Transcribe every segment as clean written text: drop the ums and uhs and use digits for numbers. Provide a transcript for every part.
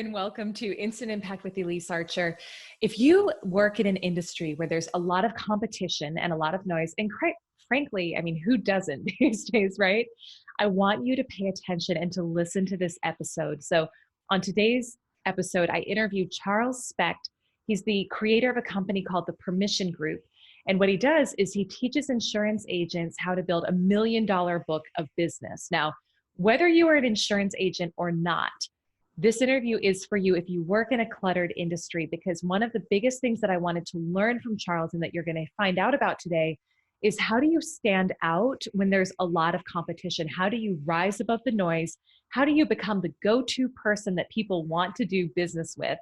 and welcome to Instant Impact with Elise Archer. If you work in an industry where there's a lot of competition and a lot of noise, and quite frankly, I mean, who doesn't these days, right? I want you to pay attention and to listen to this episode. So on today's episode, I interviewed Charles Specht. He's the creator of a company called the Permission Group. And what he does is he teaches insurance agents how to build $1 million book of business. Now, whether you are an insurance agent or not, this interview is for you if you work in a cluttered industry, because one of the biggest things that I wanted to learn from Charles and that you're going to find out about today is how do you stand out when there's a lot of competition? How do you rise above the noise? How do you become the go-to person that people want to do business with?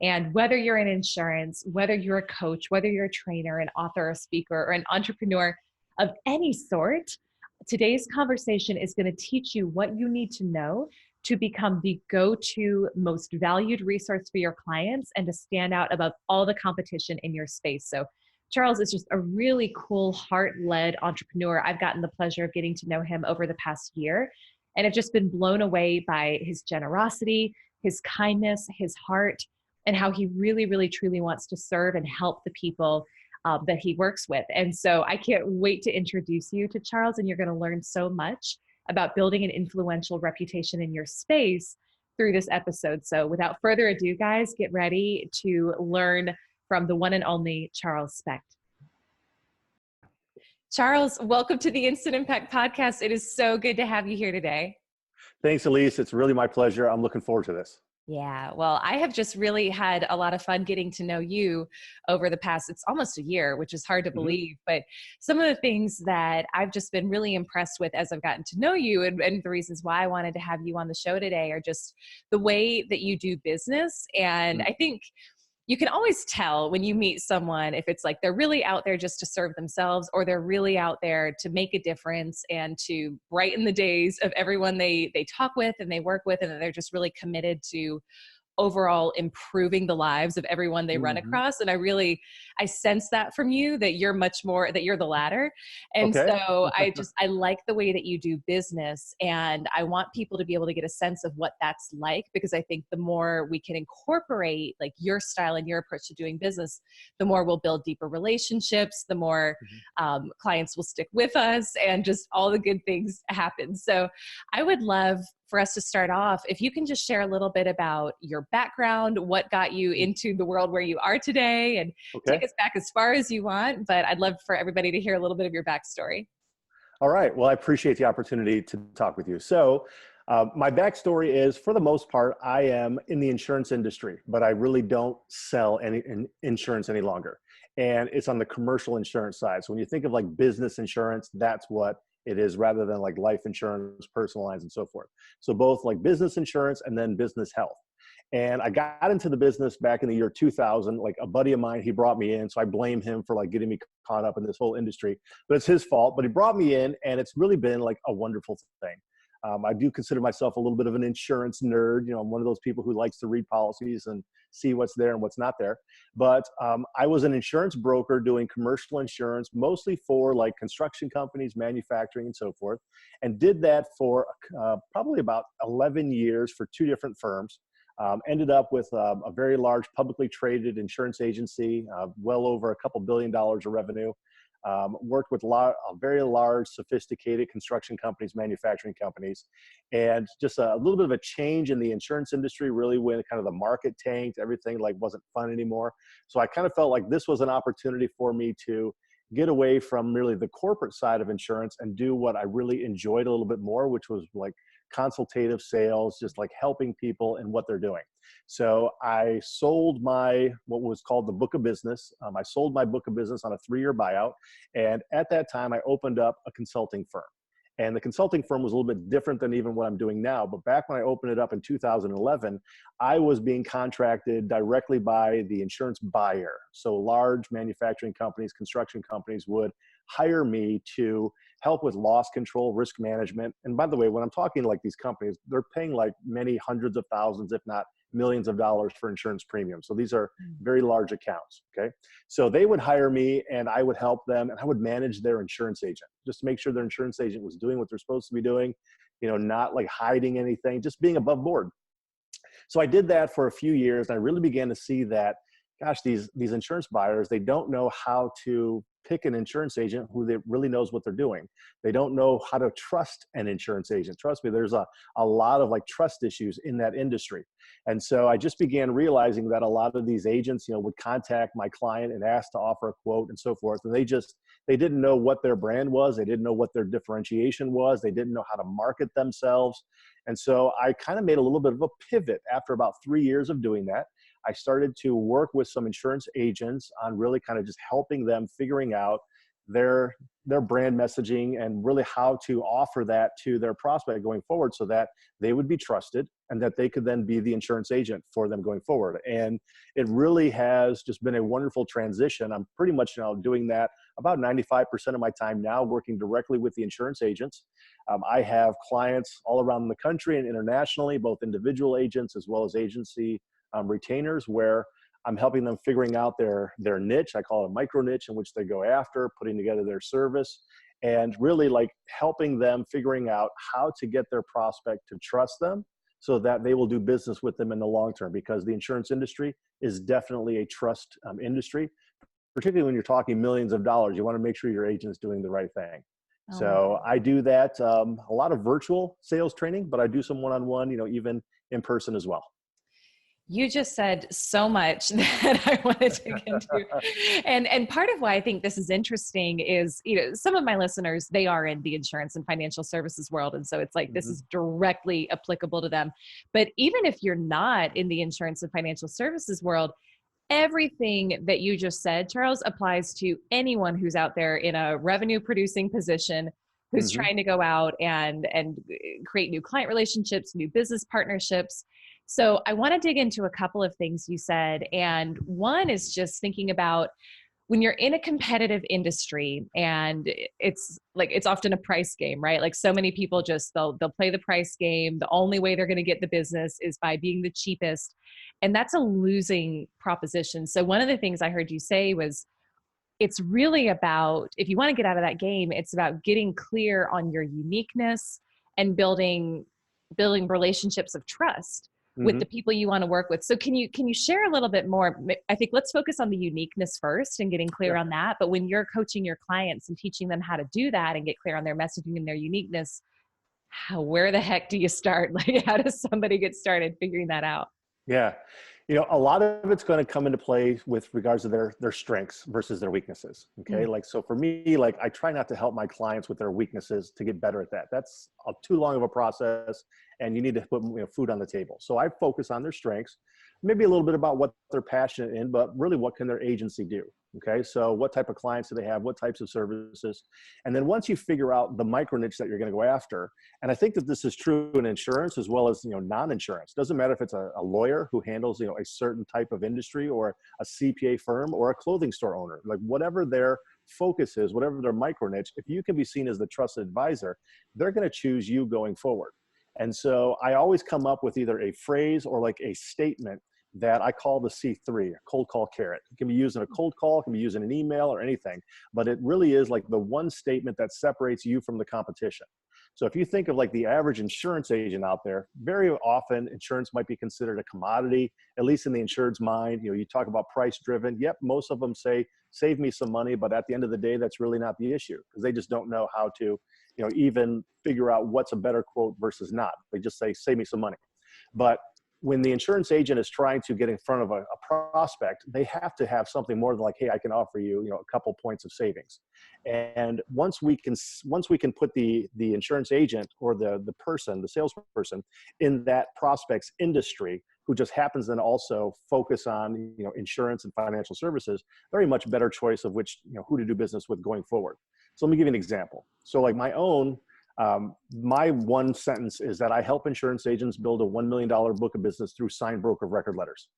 And whether you're in insurance, whether you're a coach, whether you're a trainer, an author, a speaker, or an entrepreneur of any sort, today's conversation is going to teach you what you need to know to become the go-to most valued resource for your clients and to stand out above all the competition in your space. So Charles is just a really cool, heart-led entrepreneur. I've gotten the pleasure of getting to know him over the past year, and I've just been blown away by his generosity, his kindness, his heart, and how he really, really, truly wants to serve and help the people that he works with. And so I can't wait to introduce you to Charles, and you're going to learn so much about building an influential reputation in your space through this episode. So without further ado, guys, get ready to learn from the one and only Charles Specht. Charles, welcome to the Instant Impact Podcast. It is so good to have you here today. Thanks, Elise. It's really my pleasure. I'm looking forward to this. Yeah, well, I have just really had a lot of fun getting to know you over the past, it's almost a year, which is hard to believe, but some of the things that I've just been really impressed with as I've gotten to know you and the reasons why I wanted to have you on the show today are just the way that you do business. And I think you can always tell when you meet someone if it's like they're really out there just to serve themselves or they're really out there to make a difference and to brighten the days of everyone they talk with and they work with, and they're just really committed to overall improving the lives of everyone they run across. And I sense that from you, that you're much more, that you're the latter. And so I like the way that you do business, and I want people to be able to get a sense of what that's like, because I think the more we can incorporate like your style and your approach to doing business, the more we'll build deeper relationships, the more clients will stick with us, and just all the good things happen. So I would love for us to start off, if you can just share a little bit about your background, what got you into the world where you are today, and take us back as far as you want. But I'd love for everybody to hear a little bit of your backstory. All right. Well, I appreciate the opportunity to talk with you. So my backstory is, for the most part, I am in the insurance industry, but I really don't sell any insurance any longer. And it's on the commercial insurance side. So when you think of like business insurance, that's what it is, rather than like life insurance, personal lines, and so forth. So both like business insurance and then business health. And I got into the business back in the year 2000. Like a buddy of mine, he brought me in. So I blame him for like getting me caught up in this whole industry, but it's his fault. But he brought me in, and it's really been like a wonderful thing. I do consider myself a little bit of an insurance nerd. You know, I'm one of those people who likes to read policies and see what's there and what's not there. But I was an insurance broker doing commercial insurance, mostly for like construction companies, manufacturing, and so forth, and did that for probably about 11 years for two different firms. Ended up with a very large publicly traded insurance agency, well over a couple $2 billion of revenue. Worked with very large, sophisticated construction companies, manufacturing companies, and just a little bit of a change in the insurance industry, really, when kind of the market tanked, everything like wasn't fun anymore. So I kind of felt like this was an opportunity for me to get away from really the corporate side of insurance and do what I really enjoyed a little bit more, which was like consultative sales, just like helping people in what they're doing. So I sold what was called the book of business. I sold my book of business on a 3-year buyout. And at that time, I opened up a consulting firm. And the consulting firm was a little bit different than even what I'm doing now. But back when I opened it up in 2011, I was being contracted directly by the insurance buyer. So large manufacturing companies, construction companies would hire me to help with loss control, risk management. And by the way, when I'm talking to like these companies, they're paying like many hundreds of thousands, if not millions of dollars for insurance premiums. So these are very large accounts, okay? So they would hire me and I would help them, and I would manage their insurance agent just to make sure their insurance agent was doing what they're supposed to be doing, you know, not like hiding anything, just being above board. So I did that for a few years, and I really began to see that, gosh, these insurance buyers, they don't know how to pick an insurance agent who they really knows what they're doing. They don't know how to trust an insurance agent. Trust me, there's a lot of like trust issues in that industry. And so I just began realizing that a lot of these agents, would contact my client and ask to offer a quote and so forth. And they didn't know what their brand was. They didn't know what their differentiation was. They didn't know how to market themselves. And so I kind of made a little bit of a pivot after about 3 years of doing that. I started to work with some insurance agents on really kind of just helping them figuring out their brand messaging and really how to offer that to their prospect going forward so that they would be trusted and that they could then be the insurance agent for them going forward. And it really has just been a wonderful transition. I'm pretty much now doing that about 95% of my time now, working directly with the insurance agents. I have clients all around the country and internationally, both individual agents as well as agency retainers, where I'm helping them figuring out their niche. I call it a micro niche in which they go after, putting together their service, and really like helping them figuring out how to get their prospect to trust them so that they will do business with them in the long term, because the insurance industry is definitely a trust industry, particularly when you're talking millions of dollars. You want to make sure your agent's doing the right thing. Oh, So I do that, a lot of virtual sales training, but I do some one-on-one, even in person as well. you just said so much that I wanted to get into. And part of why I think this is interesting is, some of my listeners, they are in the insurance and financial services world. And so it's like, this is directly applicable to them. But even if you're not in the insurance and financial services world, everything that you just said, Charles, applies to anyone who's out there in a revenue producing position, who's trying to go out and create new client relationships, new business partnerships. So I want to dig into a couple of things you said. And one is just thinking about when you're in a competitive industry, and it's often a price game, right? Like so many people they'll play the price game. The only way they're going to get the business is by being the cheapest. And that's a losing proposition. So one of the things I heard you say was, it's really about, if you want to get out of that game, it's about getting clear on your uniqueness and building relationships of trust with the people you want to work with. So can you share a little bit more? I think let's focus on the uniqueness first and getting clear on that. But when you're coaching your clients and teaching them how to do that and get clear on their messaging and their uniqueness, where the heck do you start? Like, how does somebody get started figuring that out? Yeah. A lot of it's going to come into play with regards to their strengths versus their weaknesses. Okay. So for me, I try not to help my clients with their weaknesses to get better at that. That's too long of a process, and you need to put food on the table. So I focus on their strengths, maybe a little bit about what they're passionate in, but really what can their agency do? Okay. So what type of clients do they have? What types of services? And then once you figure out the micro niche that you're going to go after, and I think that this is true in insurance as well as, non-insurance. Doesn't matter if it's a lawyer who handles, a certain type of industry, or a CPA firm, or a clothing store owner, like whatever their focus is, whatever their micro niche, if you can be seen as the trusted advisor, they're going to choose you going forward. And so I always come up with either a phrase or like a statement that I call the C3, a cold call carrot. It can be used in a cold call, it can be used in an email or anything, but it really is like the one statement that separates you from the competition. So if you think of like the average insurance agent out there, very often insurance might be considered a commodity, at least in the insured's mind. You talk about price driven. Yep, most of them say, save me some money, but at the end of the day, that's really not the issue, because they just don't know how to, even figure out what's a better quote versus not. They just say, save me some money. But when the insurance agent is trying to get in front of a prospect, they have to have something more than like, hey, I can offer you, a couple points of savings. And once we can put the insurance agent or the salesperson in that prospect's industry, who just happens then also focus on, insurance and financial services, very much better choice of which, who to do business with going forward. So let me give you an example. So like my one sentence is that I help insurance agents build a $1 million book of business through signed broker of record letters.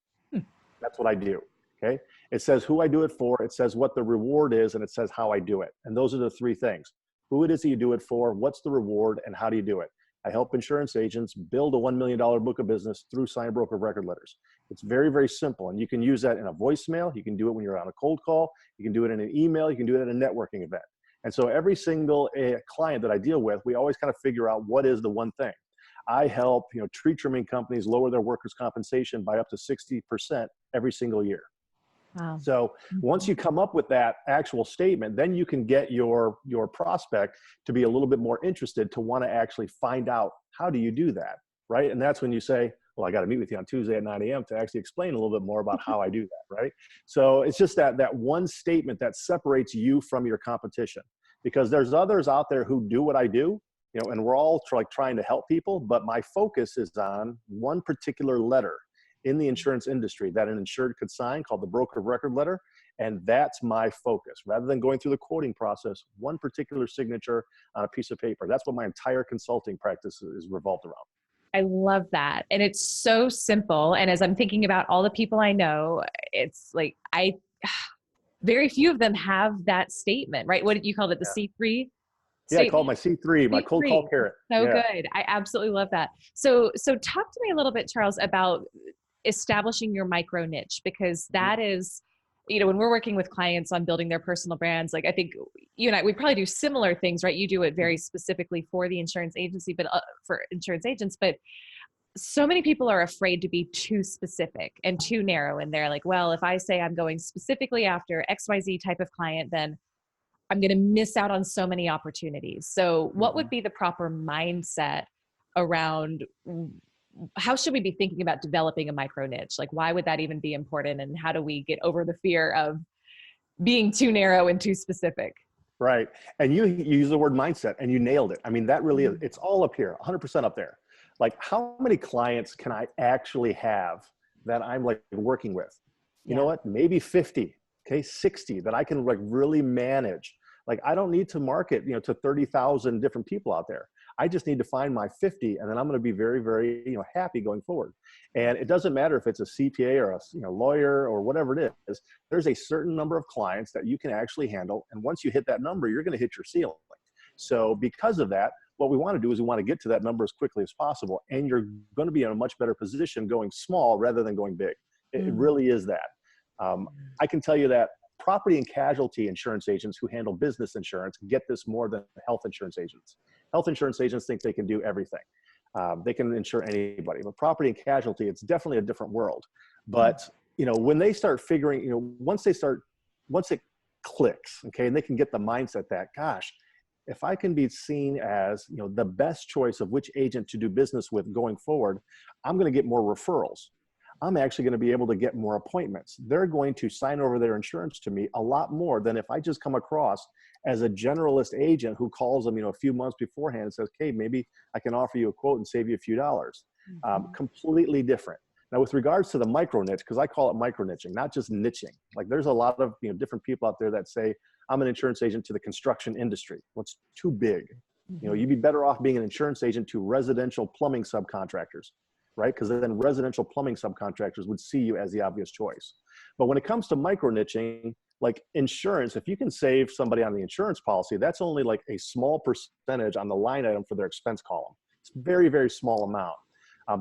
That's what I do. Okay. It says who I do it for, it says what the reward is, and it says how I do it. And those are the three things: who it is that you do it for, what's the reward, and how do you do it. I help insurance agents build a $1 million book of business through signed broker of record letters. It's very, very simple. And you can use that in a voicemail. You can do it when you're on a cold call. You can do it in an email. You can do it at a networking event. And so every single client that I deal with, we always kind of figure out what is the one thing. I help, tree trimming companies lower their workers' compensation by up to 60% every single year. Wow. So once you come up with that actual statement, then you can get your prospect to be a little bit more interested, to want to actually find out, how do you do that, right? And that's when you say, well, I got to meet with you on Tuesday at 9 a.m. to actually explain a little bit more about how I do that, right? So it's just that one statement that separates you from your competition, because there's others out there who do what I do, and we're all trying to help people, but my focus is on one particular letter in the insurance industry that an insured could sign, called the broker of record letter. And that's my focus. Rather than going through the quoting process, one particular signature on a piece of paper. That's what my entire consulting practice is revolved around. I love that. And it's so simple. And as I'm thinking about all the people I know, it's like, very few of them have that statement, right? What did you call it? The Yeah. C3 Yeah, I call it statement? my C3, my cold call carrot. So Yeah. good. I absolutely love that. So talk to me a little bit, Charles, about establishing your micro niche, because that is, when we're working with clients on building their personal brands, like I think you and I, we probably do similar things, right? You do it very specifically for the insurance agency, but for insurance agents, but so many people are afraid to be too specific and too narrow. And they're like, well, if I say I'm going specifically after XYZ type of client, then I'm going to miss out on so many opportunities. So what would be the proper mindset around, how should we be thinking about developing a micro niche? Like, why would that even be important? And how do we get over the fear of being too narrow and too specific? Right. And you use the word mindset, and you nailed it. I mean, that really is, it's all up here, 100% up there. Like, how many clients can I actually have that I'm like working with? You know what? Maybe 50, okay, 60 that I can like really manage. Like, I don't need to market, to 30,000 different people out there. I just need to find my 50, and then I'm going to be very, very, happy going forward. And it doesn't matter if it's a CPA or a lawyer or whatever it is. There's a certain number of clients that you can actually handle, and once you hit that number, you're going to hit your ceiling. So because of that, what we want to do is we want to get to that number as quickly as possible, and you're going to be in a much better position going small rather than going big. It really is that. I can tell you that property and casualty insurance agents who handle business insurance get this more than health insurance agents. Health insurance agents think they can do everything. They can insure anybody, but property and casualty, it's definitely a different world. But, when they start figuring, once it clicks, okay, and they can get the mindset that, gosh, if I can be seen as, the best choice of which agent to do business with going forward, I'm going to get more referrals. I'm actually going to be able to get more appointments. They're going to sign over their insurance to me a lot more than if I just come across as a generalist agent who calls them, a few months beforehand and says, okay, maybe I can offer you a quote and save you a few dollars. Completely different. Now, with regards to the micro niche, because I call it micro niching, not just niching. Like, there's a lot of different people out there that say, I'm an insurance agent to the construction industry. What's too big? You'd be better off being an insurance agent to residential plumbing subcontractors, right? Because then residential plumbing subcontractors would see you as the obvious choice. But when it comes to micro niching, like insurance, if you can save somebody on the insurance policy, that's only like a small percentage on the line item for their expense column. It's a very, very small amount.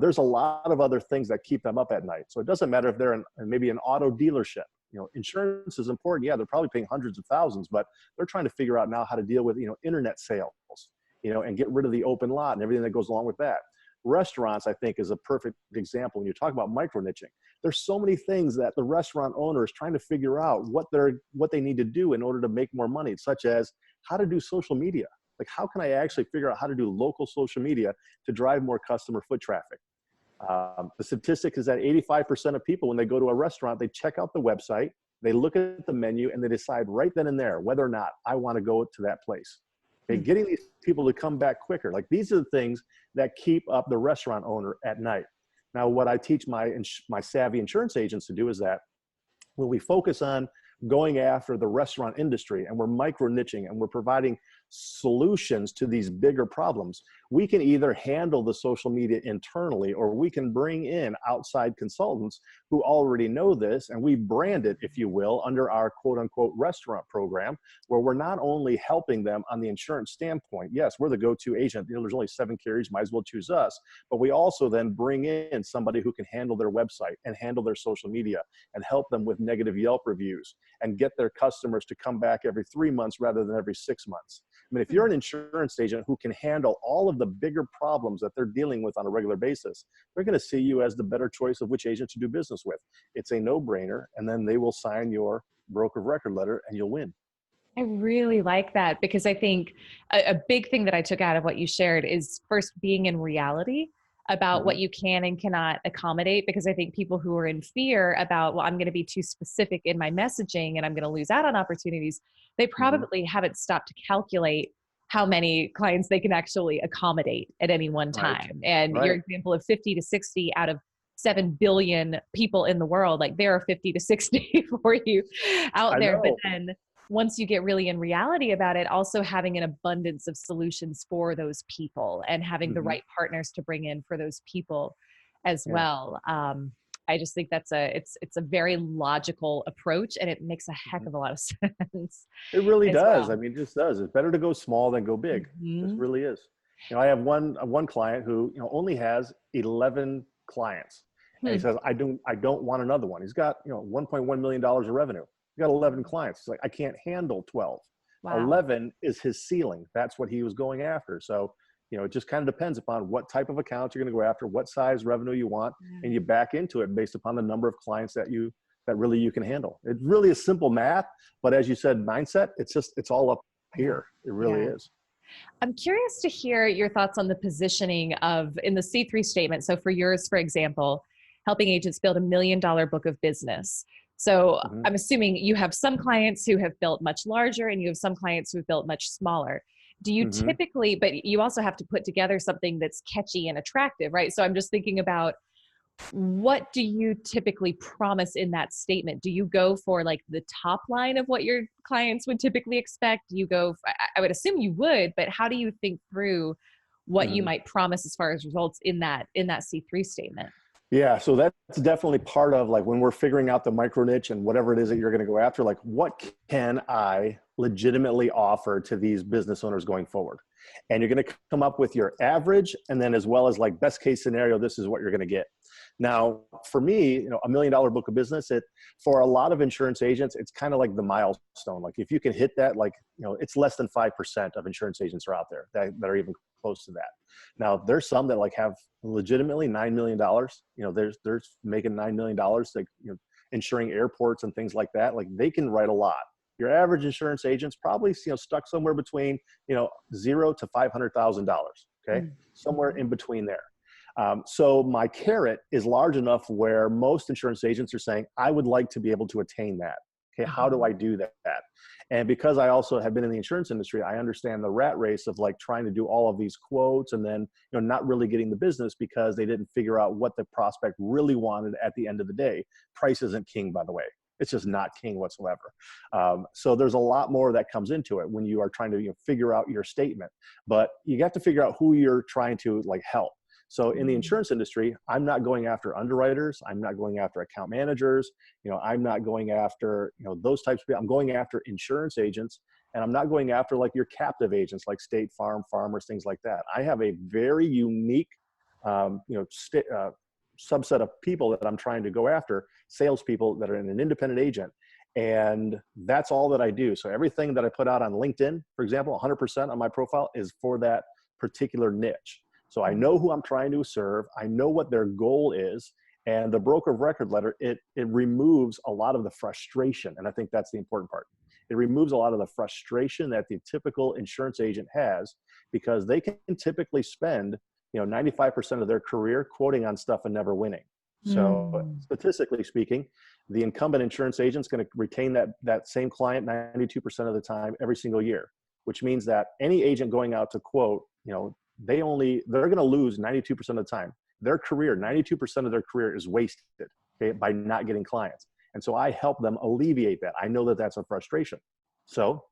There's a lot of other things that keep them up at night. So it doesn't matter if they're in maybe an auto dealership. Insurance is important. Yeah, they're probably paying hundreds of thousands, but they're trying to figure out now how to deal with, internet sales, and get rid of the open lot and everything that goes along with that. Restaurants, I think, is a perfect example. When you talk about micro niching, there's so many things that the restaurant owner is trying to figure out what they need to do in order to make more money, such as how to do social media. Like, how can I actually figure out how to do local social media to drive more customer foot traffic? The statistic is that 85% of people, when they go to a restaurant, they check out the website, they look at the menu, and they decide right then and there whether or not I want to go to that place. Okay, getting these people to come back quicker. Like, these are the things that keep up the restaurant owner at night. Now, what I teach my savvy insurance agents to do is that when we focus on going after the restaurant industry and we're micro niching and we're providing solutions to these bigger problems, we can either handle the social media internally, or we can bring in outside consultants who already know this, and we brand it, if you will, under our quote unquote restaurant program, where we're not only helping them on the insurance standpoint. Yes, we're the go-to agent. There's only 7 carriers, might as well choose us. But we also then bring in somebody who can handle their website and handle their social media and help them with negative Yelp reviews and get their customers to come back every 3 months rather than every 6 months. mean, if you're an insurance agent who can handle all of the bigger problems that they're dealing with on a regular basis, they're going to see you as the better choice of which agent to do business with. It's a no-brainer, and then they will sign your broker of record letter and you'll win. I really like that, because I think a big thing that I took out of what you shared is first being in reality about what Mhm. you can and cannot accommodate. Because I think people who are in fear about, well, I'm going to be too specific in my messaging and I'm going to lose out on opportunities, they Mhm. probably haven't stopped to calculate how many clients they can actually accommodate at any one Right. time. And your Right. example of 50 to 60 out of 7 billion people in the world, like there are 50 to 60 for you out I there. But know. then once you get really in reality about it, also having an abundance of solutions for those people and having the Mhm. right partners to bring in for those people as Yeah. well. I just think that's it's a very logical approach, and it makes a heck Mhm. of a lot of sense It really as does. I well. mean, it just does. It's better to go small than go big. It just Mhm. really is. I have one client who, only has 11 clients. And he Hmm. says, I don't want another one. He's got, $1.1 million of revenue. He's got 11 clients. He's like, I can't handle 12. Wow. 11 is his ceiling. That's what he was going after. So, it just kind of depends upon what type of accounts you're going to go after, what size revenue you want, and you Yeah. back into it based upon the number of clients that really you can handle. It really is simple math, but as you said, mindset, it's all up Yeah. here. It really Yeah. is. I'm curious to hear your thoughts on the positioning of in the C3 statement. So for yours, for example, helping agents build $1 million book of business. So Hmm. I'm assuming you have some clients who have built much larger and you have some clients who have built much smaller. Do you Hmm. typically, but you also have to put together something that's catchy and attractive, right? So I'm just thinking about, what do you typically promise in that statement? Do you go for like the top line of what your clients would typically expect? Do you go, I would assume you would, but how do you think through what you Hmm. might promise as far as results in that C3 statement? Yeah, so that's definitely part of like when we're figuring out the micro niche and whatever it is that you're going to go after, like what can I legitimately offer to these business owners going forward? And you're going to come up with your average, and then as well as like best case scenario, this is what you're going to get. Now, for me, $1 million book of business, for a lot of insurance agents, it's kind of like the milestone. Like if you can hit that, like, it's less than 5% of insurance agents are out there that are even close to that. Now, there's some that like have legitimately $9 million. There's making $9 million, like insuring airports and things like that. Like they can write a lot. Your average insurance agent's probably stuck somewhere between $0 to $500,000. Okay, somewhere Mm-hmm. in between there. So my carrot is large enough where most insurance agents are saying, I would like to be able to attain that. Okay, how do Mm-hmm. I do that? And because I also have been in the insurance industry, I understand the rat race of like trying to do all of these quotes and then not really getting the business because they didn't figure out what the prospect really wanted at the end of the day. Price isn't king, by the way. It's just not king whatsoever. So there's a lot more that comes into it when you are trying to figure out your statement. But you got to figure out who you're trying to like help. So in the insurance industry, I'm not going after underwriters. I'm not going after account managers. I'm not going after, those types of people. I'm going after insurance agents, and I'm not going after like your captive agents like State Farm, Farmers, things like that. I have a very unique, um, you know, st- uh, subset of people that I'm trying to go after, salespeople that are in an independent agent. And that's all that I do. So everything that I put out on LinkedIn, for example, 100% on my profile is for that particular niche. So I know who I'm trying to serve. I know what their goal is. And the broker of record letter, it removes a lot of the frustration. And I think that's the important part. It removes a lot of the frustration that the typical insurance agent has because they can typically spend 95% of their career quoting on stuff and never winning. So Mm. statistically speaking, the incumbent insurance agent is going to retain that same client 92% of the time every single year, which means that any agent going out to quote, they're going to lose 92% of the time. Their career, 92% of their career is wasted, okay, by not getting clients. And so I help them alleviate that. I know that that's a frustration. So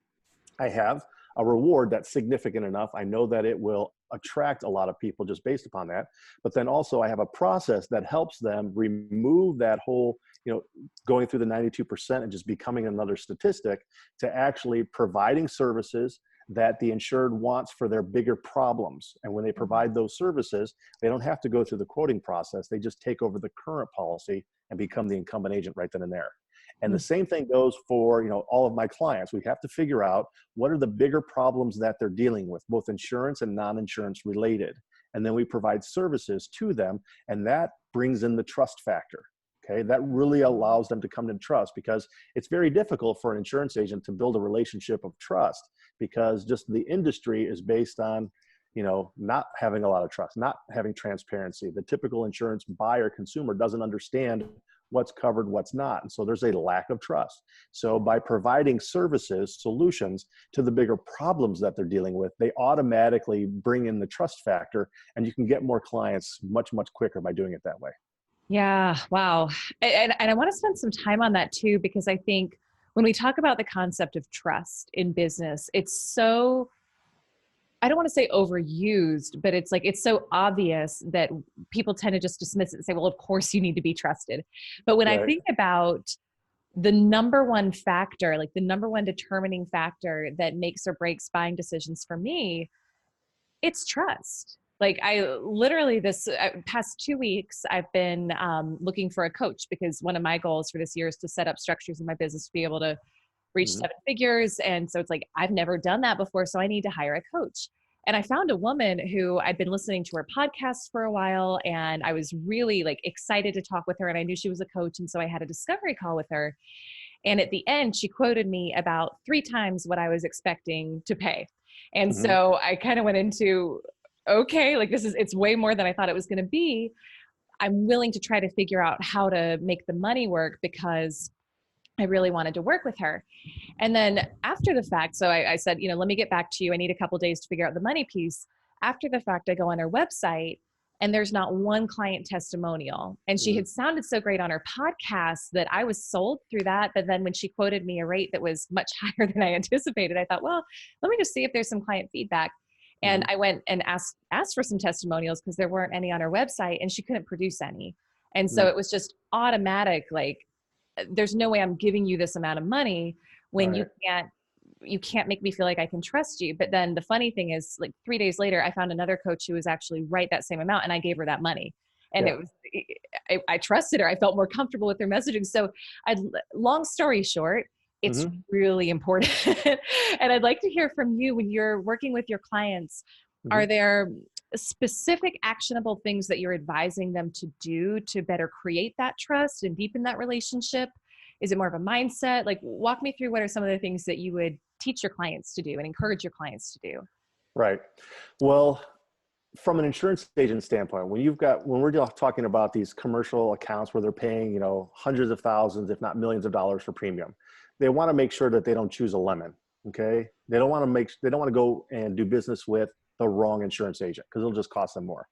I have a reward that's significant enough. I know that it will attract a lot of people just based upon that. But then also I have a process that helps them remove that whole, going through the 92% and just becoming another statistic to actually providing services that the insured wants for their bigger problems. And when they provide those services, they don't have to go through the quoting process. They just take over the current policy and become the incumbent agent right then and there. And the Mm. same thing goes for, all of my clients. We have to figure out what are the bigger problems that they're dealing with, both insurance and non-insurance related. And then we provide services to them, and that brings in the trust factor. Okay, that really allows them to come to trust, because it's very difficult for an insurance agent to build a relationship of trust, because just the industry is based on, not having a lot of trust, not having transparency. The typical insurance buyer consumer doesn't understand what's covered, what's not. And so there's a lack of trust. So by providing services, solutions to the bigger problems that they're dealing with, they automatically bring in the trust factor, and you can get more clients much, much quicker by doing it that way. Yeah. Wow. And I want to spend some time on that too, because I think when we talk about the concept of trust in business, it's so, I don't want to say overused, but it's like, it's so obvious that people tend to just dismiss it and say, well, of course you need to be trusted. But when I Right. think about the number one factor, like the number one determining factor that makes or breaks buying decisions for me, it's trust. Like I literally this past 2 weeks, I've been looking for a coach, because one of my goals for this year is to set up structures in my business to be able to reach Mhm. 7 figures. And so it's like, I've never done that before. So I need to hire a coach. And I found a woman who I'd been listening to her podcast for a while, and I was really like excited to talk with her. And I knew she was a coach. And so I had a discovery call with her. And at the end, she quoted me about 3 times what I was expecting to pay. And Mhm. so I kind of went into, okay, like it's way more than I thought it was going to be. I'm willing to try to figure out how to make the money work, because I really wanted to work with her. And then after the fact, so I said, let me get back to you. I need a couple days to figure out the money piece. After the fact, I go on her website, and there's not one client testimonial. And she Mhm. had sounded so great on her podcast that I was sold through that. But then when she quoted me a rate that was much higher than I anticipated, I thought, well, let me just see if there's some client feedback. And Mhm. I went and asked for some testimonials, because there weren't any on her website, and she couldn't produce any. And so Mhm. it was just automatic, like, there's no way I'm giving you this amount of money when Right. you can't make me feel like I can trust you. But then the funny thing is, like 3 days later, I found another coach who was actually right that same amount, and I gave her that money. And Yeah. it was, I trusted her. I felt more comfortable with her messaging. So long story short, it's Mhm. really important. And I'd like to hear from you, when you're working with your clients, are Mhm. there specific actionable things that you're advising them to do to better create that trust and deepen that relationship? Is it more of a mindset? Like, walk me through what are some of the things that you would teach your clients to do and encourage your clients to do? Right. Well, from an insurance agent standpoint, when we're talking about these commercial accounts where they're paying, hundreds of thousands, if not millions of dollars for premium, they want to make sure that they don't choose a lemon. Okay. They don't want to go and do business with the wrong insurance agent, because it'll just cost them more.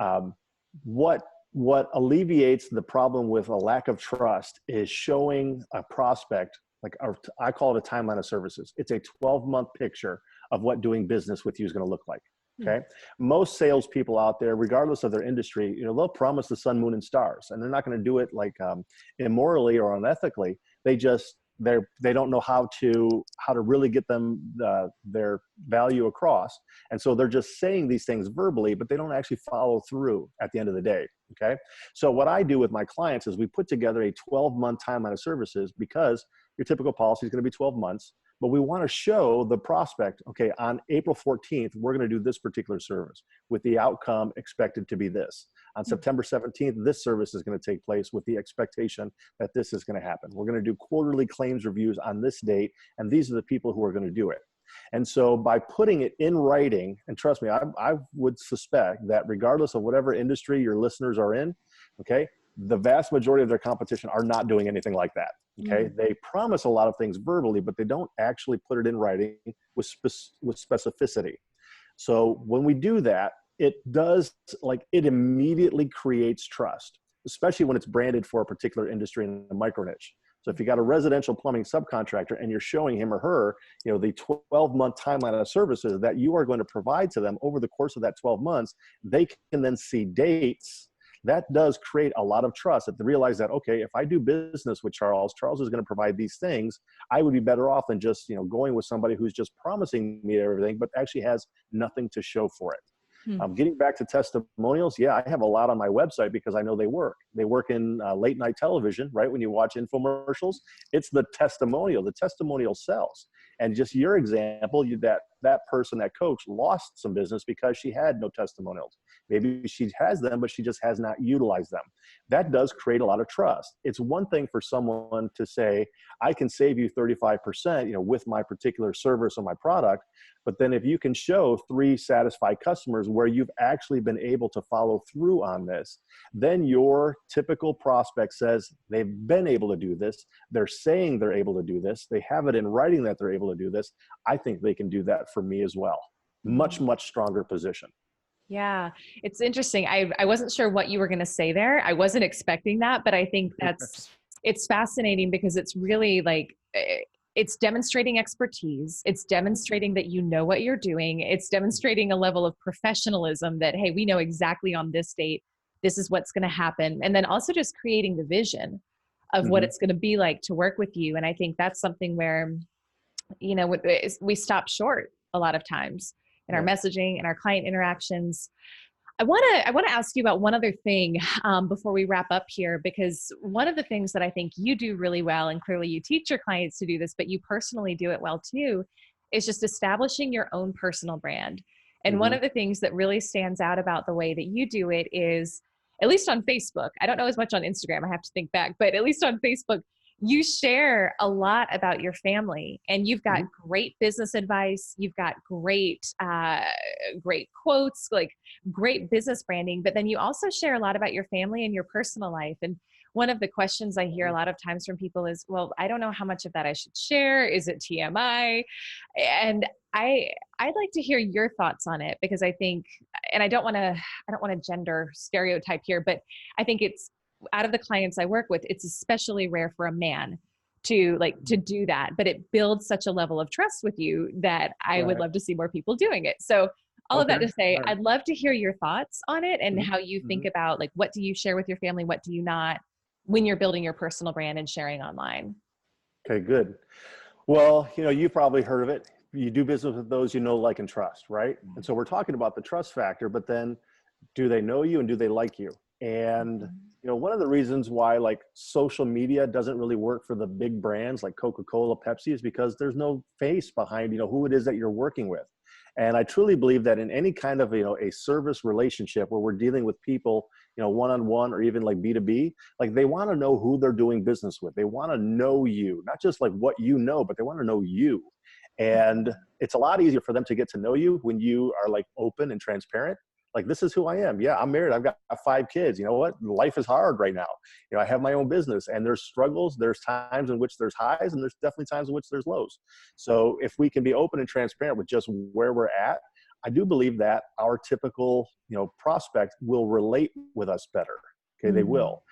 Um, what what alleviates the problem with a lack of trust is showing a prospect, I call it a timeline of services. It's a 12-month picture of what doing business with you is going to look like. Hmm. Okay. Most salespeople out there, regardless of their industry, they'll promise the sun, moon, and stars, and they're not going to do it like immorally or unethically. They don't know how to really get their value across, and so they're just saying these things verbally, but they don't actually follow through at the end of the day. Okay. So what I do with my clients is we put together a 12-month timeline of services, because your typical policy is going to be 12 months. But we want to show the prospect, okay, on April 14th, we're going to do this particular service with the outcome expected to be this. On September 17th, this service is going to take place with the expectation that this is going to happen. We're going to do quarterly claims reviews on this date, and these are the people who are going to do it. And so by putting it in writing, and trust me, I would suspect that regardless of whatever industry your listeners are in, okay, the vast majority of their competition are not doing anything like that. Okay. Mm. They promise a lot of things verbally, but they don't actually put it in writing with specificity. So when we do that, it immediately creates trust, especially when it's branded for a particular industry in a micro niche. So if you got a residential plumbing subcontractor and you're showing him or her, the 12-month timeline of services that you are going to provide to them over the course of that 12 months, they can then see dates. That does create a lot of trust, that they realize that, okay, if I do business with Charles is going to provide these things. I would be better off than just, going with somebody who's just promising me everything, but actually has nothing to show for it. Hmm. Getting back to testimonials, yeah, I have a lot on my website because I know they work. They work in late night television, right? When you watch infomercials, it's the testimonial. The testimonial sells. And just your example, that person, that coach, lost some business because she had no testimonials. Maybe she has them, but she just has not utilized them. That does create a lot of trust. It's one thing for someone to say, I can save you 35%, with my particular service or my product. But then if you can show 3 satisfied customers where you've actually been able to follow through on this, then your typical prospect says they've been able to do this. They're saying they're able to do this. They have it in writing that they're able to do this. I think they can do that for me as well. Much, much stronger position. Yeah, it's interesting. I wasn't sure what you were going to say there. I wasn't expecting that, but I think it's fascinating because it's really like it's demonstrating expertise. It's demonstrating that you know what you're doing. It's demonstrating a level of professionalism that, hey, we know exactly on this date, this is what's going to happen. And then also just creating the vision of what Mm-hmm. it's going to be like to work with you. And I think that's something where, we stop short a lot of times in our Yeah. messaging and our client interactions. I want to ask you about one other thing before we wrap up here, because one of the things that I think you do really well, and clearly you teach your clients to do this, but you personally do it well too, is just establishing your own personal brand. And one Mm-hmm. of the things that really stands out about the way that you do it is, at least on Facebook, I don't know as much on Instagram, I have to think back, but at least on Facebook, you share a lot about your family, and you've got Mm-hmm. great business advice. You've got great quotes, like great business branding, but then you also share a lot about your family and your personal life. And one of the questions I hear a lot of times from people is, well, I don't know how much of that I should share. Is it TMI? And I'd like to hear your thoughts on it, because I think, and I don't want to gender stereotype here, but I think it's, out of the clients I work with, it's especially rare for a man to do that, but it builds such a level of trust with you that I would Right. love to see more people doing it. So all of Okay. that to say, All right. I'd love to hear your thoughts on it and Mm-hmm. how you Mm-hmm. think about, like, what do you share with your family? What do you not, when you're building your personal brand and sharing online? Okay, good. Well, you've probably heard of it. You do business with those you know, like, and trust, right? And so we're talking about the trust factor, but then do they know you and do they like you? And one of the reasons why like social media doesn't really work for the big brands like Coca-Cola, Pepsi, is because there's no face behind, who it is that you're working with. And I truly believe that in any kind of, a service relationship where we're dealing with people, one-on-one, or even like B2B, like they want to know who they're doing business with. They want to know you, not just like what you know, but they want to know you. And it's a lot easier for them to get to know you when you are like open and transparent. Like, this is who I am. Yeah, I'm married. I've got 5 kids. You know what? Life is hard right now. I have my own business, and there's struggles. There's times in which there's highs, and there's definitely times in which there's lows. So if we can be open and transparent with just where we're at, I do believe that our typical, prospect will relate with us better. Okay, they Mm-hmm. will.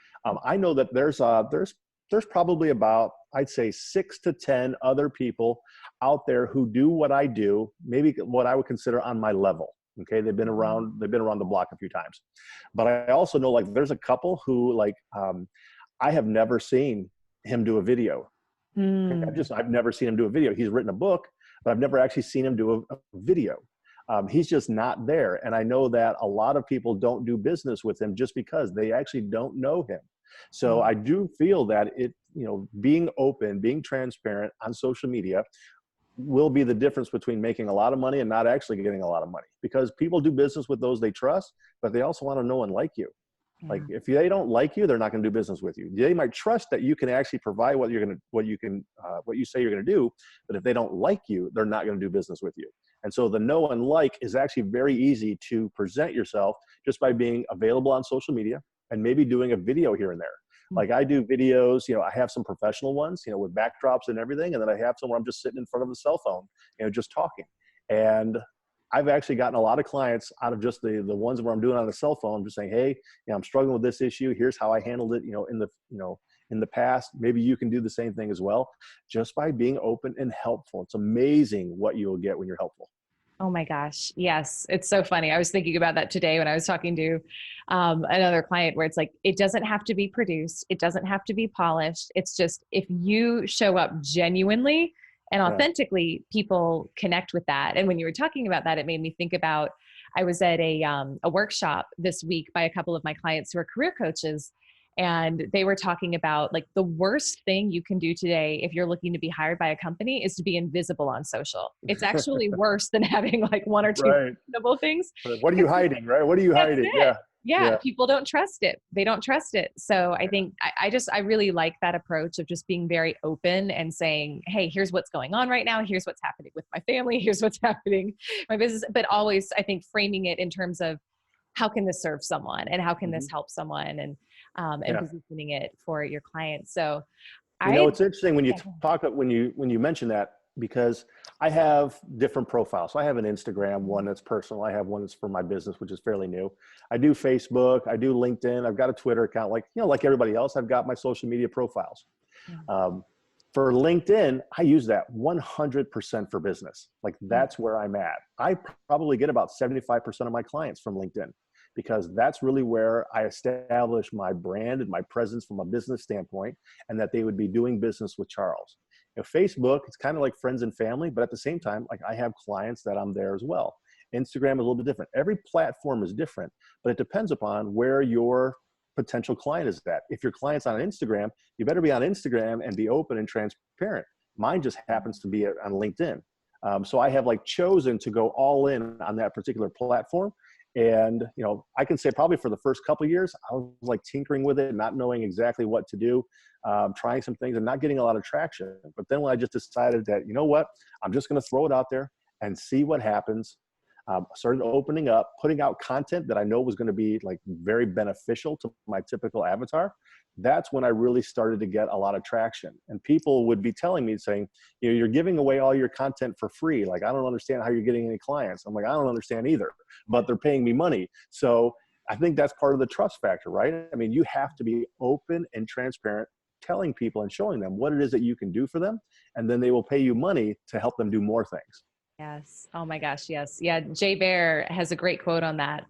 I know that there's probably about, I'd say, 6 to 10 other people out there who do what I do, maybe what I would consider on my level. Okay, they've been around the block a few times. But I also know, like, there's a couple who, like, I have never seen him do a video. Okay? Mm. I've never seen him do a video. He's written a book, but I've never actually seen him do a video. He's just not there. And I know that a lot of people don't do business with him just because they actually don't know him. So I do feel that being open, being transparent on social media will be the difference between making a lot of money and not actually getting a lot of money, because people do business with those they trust, but they also want to know and like you. Yeah. Like, if they don't like you, they're not going to do business with you. They might trust that you can actually provide what you say you're going to do, but if they don't like you, they're not going to do business with you. And so the know and like is actually very easy to present yourself just by being available on social media and maybe doing a video here and there. Like, I do videos, I have some professional ones, with backdrops and everything. And then I have some where I'm just sitting in front of a cell phone, just talking. And I've actually gotten a lot of clients out of just the ones where I'm doing on a cell phone, just saying, hey, I'm struggling with this issue. Here's how I handled it, in the past. Maybe you can do the same thing as well, just by being open and helpful. It's amazing what you will get when you're helpful. Oh my gosh. Yes. It's so funny. I was thinking about that today when I was talking to another client, where it's like, it doesn't have to be produced. It doesn't have to be polished. It's just, if you show up genuinely and Yeah. authentically, people connect with that. And when you were talking about that, it made me think about I was at a workshop this week by a couple of my clients who are career coaches, and they were talking about like the worst thing you can do today if you're looking to be hired by a company is to be invisible on social. It's actually worse than having like one or two Right. questionable things. What are you hiding, right? What are you That's hiding? it. Yeah. Yeah, Yeah. people don't trust it. They don't trust it. So I think I really like that approach of just being very open and saying, hey, here's what's going on right now. Here's what's happening with my family. Here's what's happening in my business. But always, I think, framing it in terms of how can this serve someone and how can this Mhm. help someone, and Yeah. positioning it for your clients. So You know, I, it's interesting when you yeah, talk when you mention that, because I have different profiles. So I have an Instagram one that's personal. I have one that's for my business, which is fairly new. I do Facebook. I do LinkedIn. I've got a Twitter account. Like like everybody else, I've got my social media profiles. yeah, Um, for LinkedIn, I use that 100% for business. Like yeah, that's where I'm at. I probably get about 75% of my clients from LinkedIn, because that's really where I establish my brand and my presence from a business standpoint, and that they would be doing business with Charles. Facebook, it's kind of like friends and family, but at the same time, like I have clients that I'm there as well. Instagram is a little bit different. Every platform is different, but it depends upon where your potential client is at. If your client's on Instagram, you better be on Instagram and be open and transparent. Mine just happens to be on LinkedIn. So I have like chosen to go all in on that particular platform. And, I can say probably for the first couple of years, I was like tinkering with it, not knowing exactly what to do, trying some things and not getting a lot of traction. But then when I just decided that, you know what, I'm just going to throw it out there and see what happens. Started opening up, putting out content that I know was going to be like very beneficial to my typical avatar. That's when I really started to get a lot of traction. And people would be telling me, saying, you're giving away all your content for free. Like, I don't understand how you're getting any clients. I'm like, I don't understand either, but they're paying me money. So I think that's part of the trust factor, right? I mean, you have to be open and transparent, telling people and showing them what it is that you can do for them. And then they will pay you money to help them do more things. yes. Oh my gosh, yes, yeah. Jay Bear has a great quote on that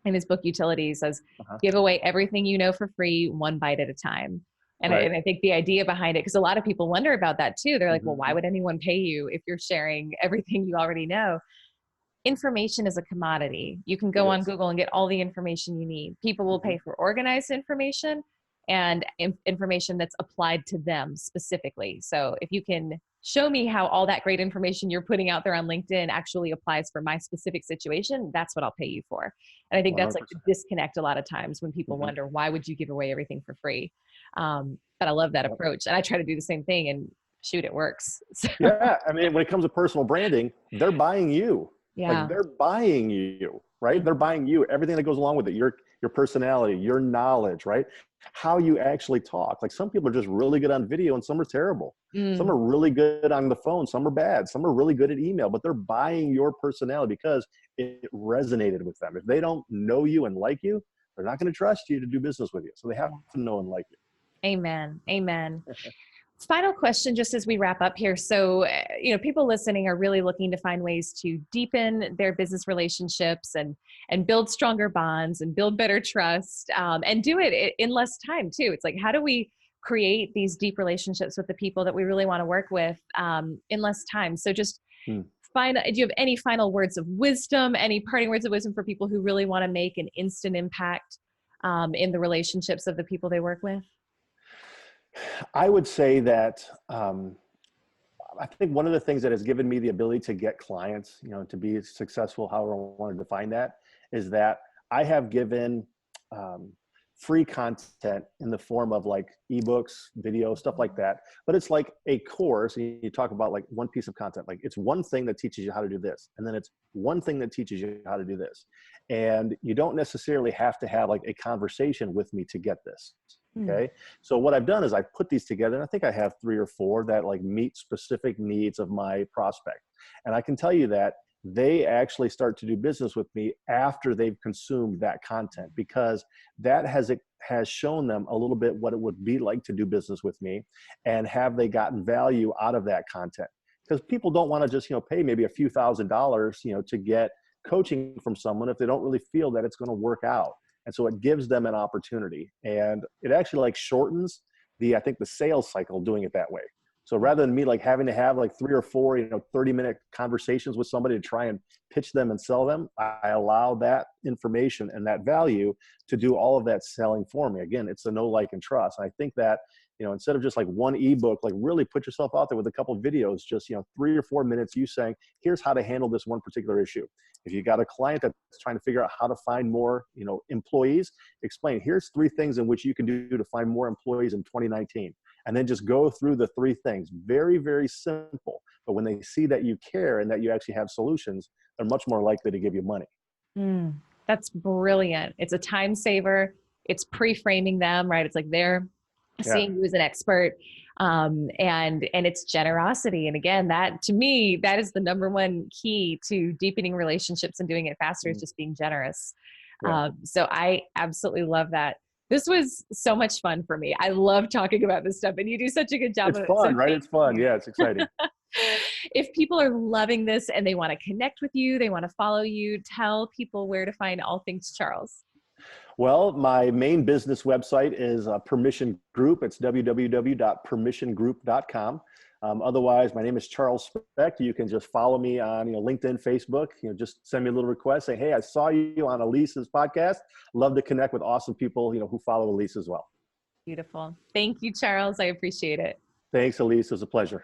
in his book Utility. He says, Uh-huh. give away everything you know for free, one bite at a time. And Right. I think the idea behind it, because a lot of people wonder about that too. They're like, well, why Mm-hmm. would anyone pay you if you're sharing everything you already know? Information is a commodity. You can It go on is. Google and get all the information you need. People will Mm-hmm. pay for organized information and information that's applied to them specifically. So if you can show me how all that great information you're putting out there on LinkedIn actually applies for my specific situation, that's what I'll pay you for. And I think that's like the 100%. disconnect a lot of times when people Mm-hmm. wonder, why would you give away everything for free? But I love that Yep. approach. And I try to do the same thing, and shoot, it works. So, Yeah. I mean, when it comes to personal branding, they're buying you. Like yeah. they're buying you, right? They're buying you, everything that goes along with it, your personality, your knowledge, right? How you actually talk. Like some people are just really good on video and some are terrible. Some Mm. are really good on the phone, some are bad, some are really good at email, but they're buying your personality because it resonated with them. If they don't know you and like you, they're not going to trust you to do business with you. So they have to know and like you. Amen. Amen. Final question, just as we wrap up here. So, people listening are really looking to find ways to deepen their business relationships and build stronger bonds and build better trust, and do it in less time too. It's like, how do we create these deep relationships with the people that we really want to work with, in less time? So, just Hmm. do you have any final words of wisdom, any parting words of wisdom for people who really want to make an instant impact, in the relationships of the people they work with? I would say that I think one of the things that has given me the ability to get clients, to be successful, however I want to define that, is that I have given um, free content in the form of like ebooks, video, stuff like that. But it's like a course. And you talk about like one piece of content, like it's one thing that teaches you how to do this. And then it's one thing that teaches you how to do this. And you don't necessarily have to have like a conversation with me to get this. Hmm. Okay. So what I've done is I put these together, and I think I have 3 or 4 that like meet specific needs of my prospect. And I can tell you that they actually start to do business with me after they've consumed that content, because that has shown them a little bit what it would be like to do business with me, and have they gotten value out of that content. Because people don't want to just pay maybe a few $1,000s to get coaching from someone if they don't really feel that it's going to work out. And so it gives them an opportunity, and it actually like shortens I think the sales cycle doing it that way. So rather than me like having to have like 3 or 4, 30-minute conversations with somebody to try and pitch them and sell them, I allow that information and that value to do all of that selling for me. Again, it's the know, like, and trust. And I think that, instead of just like one ebook, like really put yourself out there with a couple of videos, just, 3 or 4 minutes, you saying, here's how to handle this one particular issue. If you got a client that's trying to figure out how to find more, employees, explain, here's 3 things in which you can do to find more employees in 2019. And then just go through the 3 things. Very, very simple. But when they see that you care and that you actually have solutions, they're much more likely to give you money. That's brilliant. It's a time saver. It's pre-framing them, right? It's like they're seeing you as an expert. And it's generosity. And again, that to me, that is the number one key to deepening relationships and doing it faster, is just being generous. So I absolutely love that. This was so much fun for me. I love talking about this stuff, and you do such a good job of it. It's fun, right? It's fun. Yeah, it's exciting. If people are loving this and they want to connect with you, they want to follow you, tell people where to find all things Charles. Well, my main business website is Permission Group. It's www.permissiongroup.com. Otherwise, my name is Charles Specht. You can just follow me on LinkedIn, Facebook. Just send me a little request. Say, hey, I saw you on Elise's podcast. Love to connect with awesome people who follow Elise as well. Beautiful. Thank you, Charles. I appreciate it. Thanks, Elise. It was a pleasure.